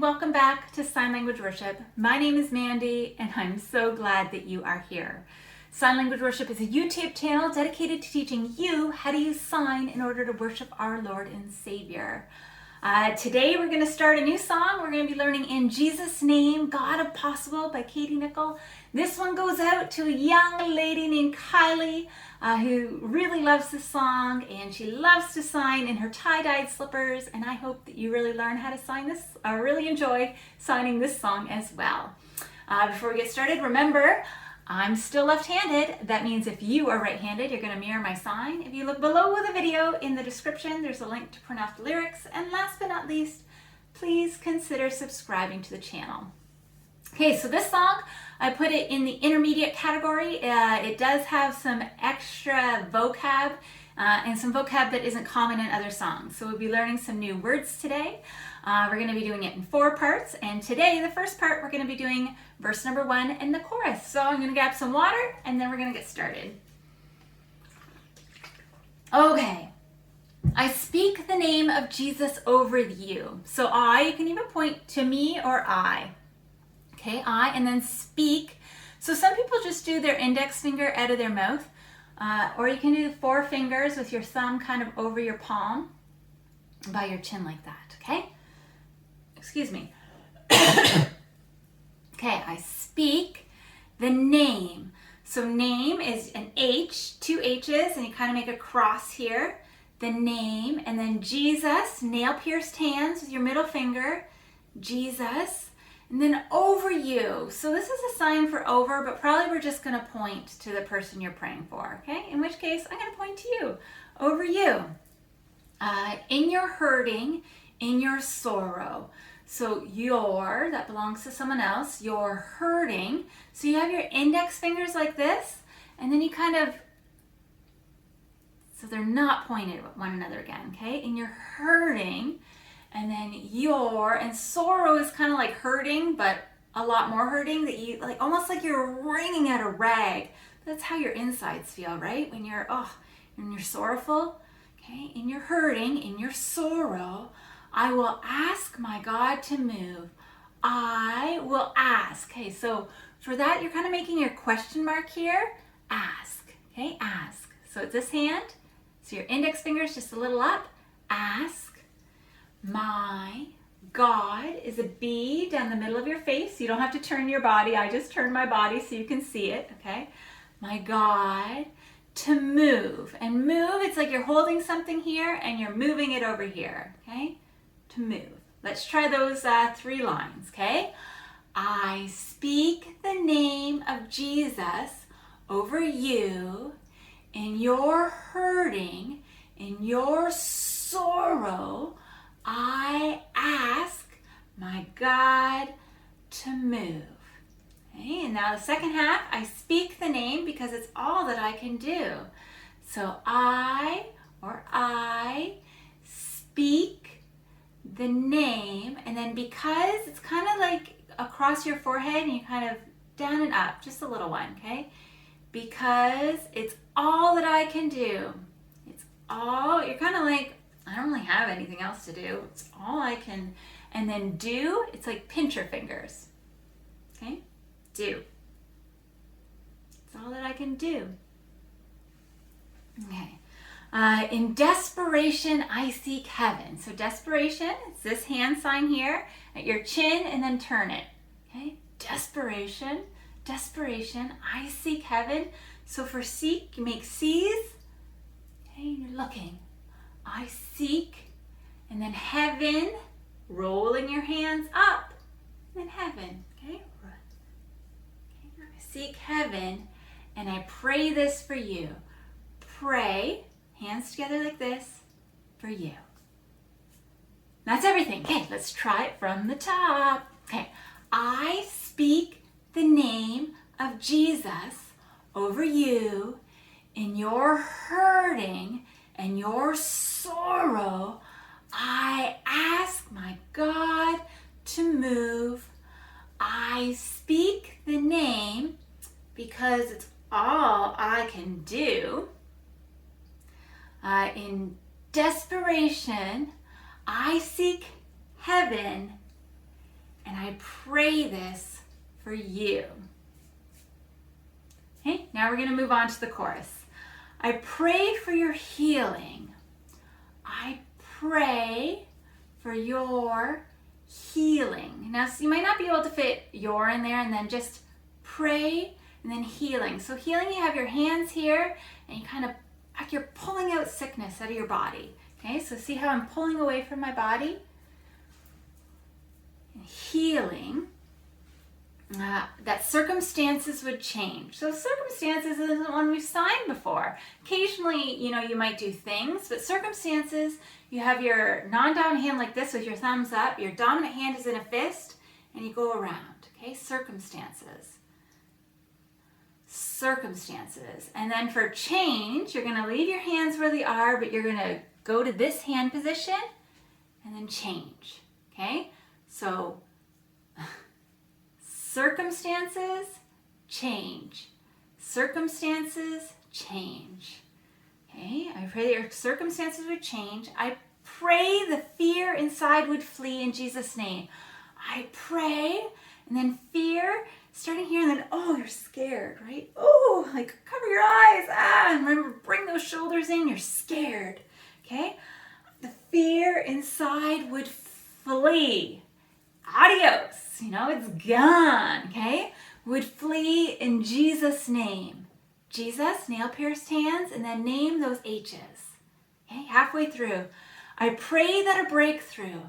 welcome back to Sign Language Worship. My name is Mandy and I'm so glad that you are here. Sign Language Worship is a YouTube channel dedicated to teaching you how to use sign in order to worship our Lord and Savior. Today we're going to start a new song. We're going to be learning In Jesus' Name, God of Possible by Katy Nichole. This one goes out to a young lady named Kylie who really loves this song, and she loves to sign in her tie-dyed slippers, and I hope that you really learn how to sign this, or really enjoy signing this song as well. Before we get started, remember, I'm still left-handed. That means if you are right-handed, you're going to mirror my sign. If you look below the video in the description, there's a link to print off the lyrics. And last but not least, please consider subscribing to the channel. Okay, so this song, I put it in the intermediate category. It does have some extra vocab and some vocab that isn't common in other songs. So we'll be learning some new words today. We're going to be doing it in 4 parts, and today, the first part, we're going to be doing verse number 1 and the chorus. So I'm going to grab some water, and then we're going to get started. Okay. I speak the name of Jesus over you. So you can even point to me or I. Okay, I, and then speak. So some people just do their index finger out of their mouth, or you can do 4 fingers with your thumb kind of over your palm by your chin like that, okay? Excuse me. Okay, I speak the name. So name is an H, 2 H's, and you kind of make a cross here. The name, and then Jesus, nail-pierced hands with your middle finger. Jesus, and then over you. So this is a sign for over, but probably we're just going to point to the person you're praying for, okay? In which case, I'm going to point to you. Over you. In your hurting, in your sorrow. So your, that belongs to someone else, you're hurting. So you have your index fingers like this, and then you kind of, so they're not pointed at one another again, okay? And you're hurting, and then your, and sorrow is kind of like hurting, but a lot more hurting, that you, like almost like you're wringing out a rag. That's how your insides feel, right? When you're sorrowful, okay? And you're hurting, in your sorrow, I will ask my God to move. I will ask. Okay, so for that, you're kind of making your question mark here. Ask. Okay, ask. So it's this hand. So your index finger is just a little up. Ask. My God is a B down the middle of your face. You don't have to turn your body. I just turned my body so you can see it. Okay. My God to move. And move, it's like you're holding something here and you're moving it over here. Okay. To move. Let's try those 3 lines, okay? I speak the name of Jesus over you in your hurting, in your sorrow. I ask my God to move. Okay, and now the second half, I speak the name because it's all that I can do. So I speak the name, and then because it's kind of like across your forehead and you kind of down and up, just a little one, okay? Because it's all that I can do. It's all, you're kind of like, I don't really have anything else to do. It's all I can, and then do, it's like pinch your fingers, okay? Do. It's all that I can do. Okay. In desperation, I seek heaven. So desperation, it's this hand sign here at your chin, and then turn it. Okay, desperation, I seek heaven. So for seek, you make C's. Okay, and you're looking. I seek, and then heaven, rolling your hands up, and then heaven. Okay, I seek heaven, and I pray this for you. Pray. Hands together like this for you. That's everything. Okay, let's try it from the top. Okay, I speak the name of Jesus over you in your hurting and your sorrow. I ask my God to move. I speak the name because it's all I can do. In desperation, I seek heaven, and I pray this for you. Okay, now we're going to move on to the chorus. I pray for your healing. I pray for your healing. Now, so you might not be able to fit your in there, and then just pray and then healing. So healing, you have your hands here, and you kind of, like you're pulling out sickness out of your body. Okay, so see how I'm pulling away from my body? And healing, that circumstances would change. So circumstances isn't one we've signed before. Occasionally, you might do things, but circumstances, you have your non-dominant hand like this with your thumbs up, your dominant hand is in a fist, and you go around. Okay, circumstances. And then for change, you're going to leave your hands where they are, but you're going to go to this hand position and then change. Okay, so circumstances, change. Circumstances, change. Okay, I pray that your circumstances would change. I pray the fear inside would flee in Jesus' name. I pray, and then fear, starting here, and then, oh, you're scared, right? Oh, like cover your eyes. And remember, bring those shoulders in. You're scared, okay? The fear inside would flee. Adios, it's gone, okay? Would flee in Jesus' name. Jesus, nail-pierced hands, and then name those H's. Okay, halfway through. I pray that a breakthrough.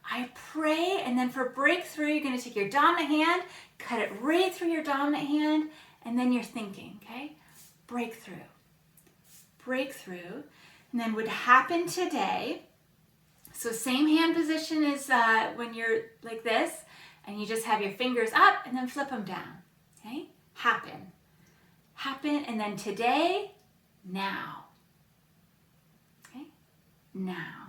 I pray, and then for breakthrough, you're going to take your dominant hand, cut it right through your dominant hand, and then you're thinking, okay? Breakthrough. Breakthrough. And then would happen today. So same hand position as when you're like this, and you just have your fingers up and then flip them down. Okay? Happen. Happen, and then today, now. Okay? Now.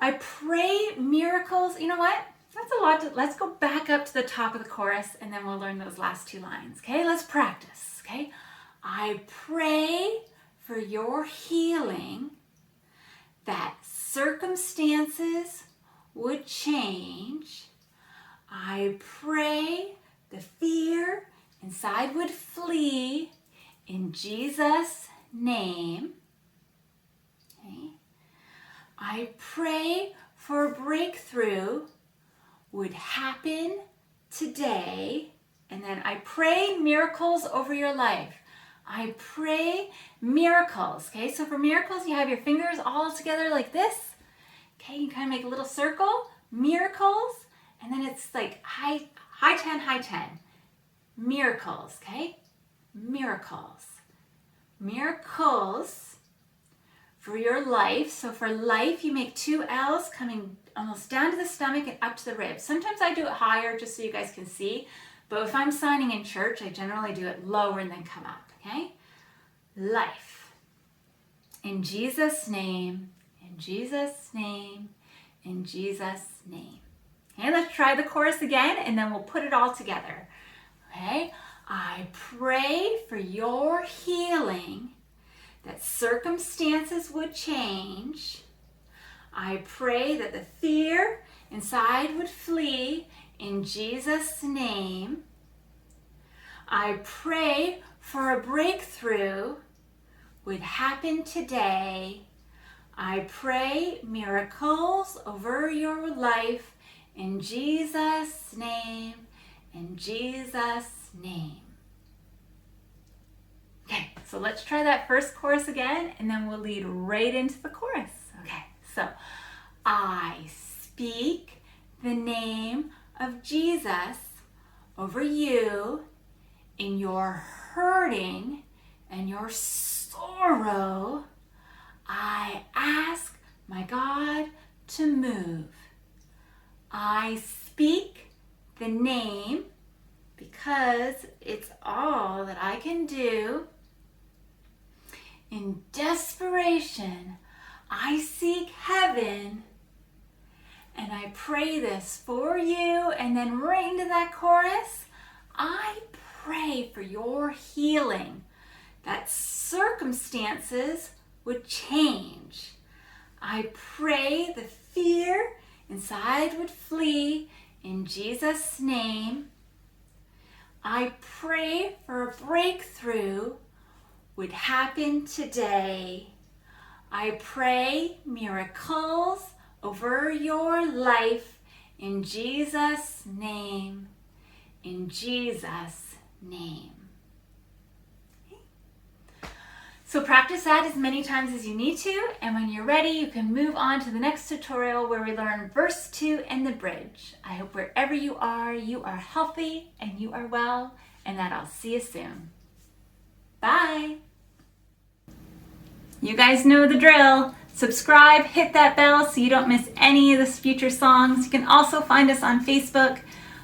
I pray miracles. You know what? That's a lot. Let's go back up to the top of the chorus, and then we'll learn those last two lines. Okay? Let's practice. Okay? I pray for your healing, that circumstances would change. I pray the fear inside would flee in Jesus' name. Okay. I pray for a breakthrough would happen today. And then I pray miracles over your life. I pray miracles. Okay, so for miracles, you have your fingers all together like this. Okay, you kind of make a little circle. Miracles. And then it's like high 10, high 10. Miracles, okay? Miracles. Miracles for your life. So for life, you make two L's coming almost down to the stomach and up to the ribs. Sometimes I do it higher just so you guys can see. But if I'm signing in church, I generally do it lower and then come up, okay? Life. In Jesus' name, in Jesus' name, in Jesus' name. Okay, let's try the chorus again, and then we'll put it all together. Okay? I pray for your healing, that circumstances would change. I pray that the fear inside would flee in Jesus' name. I pray for a breakthrough would happen today. I pray miracles over your life in Jesus' name, in Jesus' name. Okay, so let's try that first chorus again, and then we'll lead right into the chorus. Okay, so I speak the name of Jesus over you in your hurting and your sorrow. I ask my God to move. I speak the name because it's all that I can do. In desperation, I seek heaven, and I pray this for you. And then right into that chorus, I pray for your healing, that circumstances would change. I pray the fear inside would flee In Jesus' name, I pray for a breakthrough would happen today. I pray miracles over your life in Jesus' name. In Jesus' name. So practice that as many times as you need to, and when you're ready, you can move on to the next tutorial where we learn verse 2 and the bridge. I hope wherever you are healthy and you are well, and that I'll see you soon. Bye. You guys know the drill. Subscribe, hit that bell so you don't miss any of the future songs. You can also find us on Facebook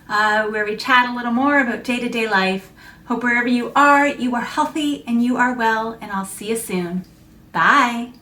where we chat a little more about day-to-day life. Hope wherever you are healthy and you are well, and I'll see you soon. Bye.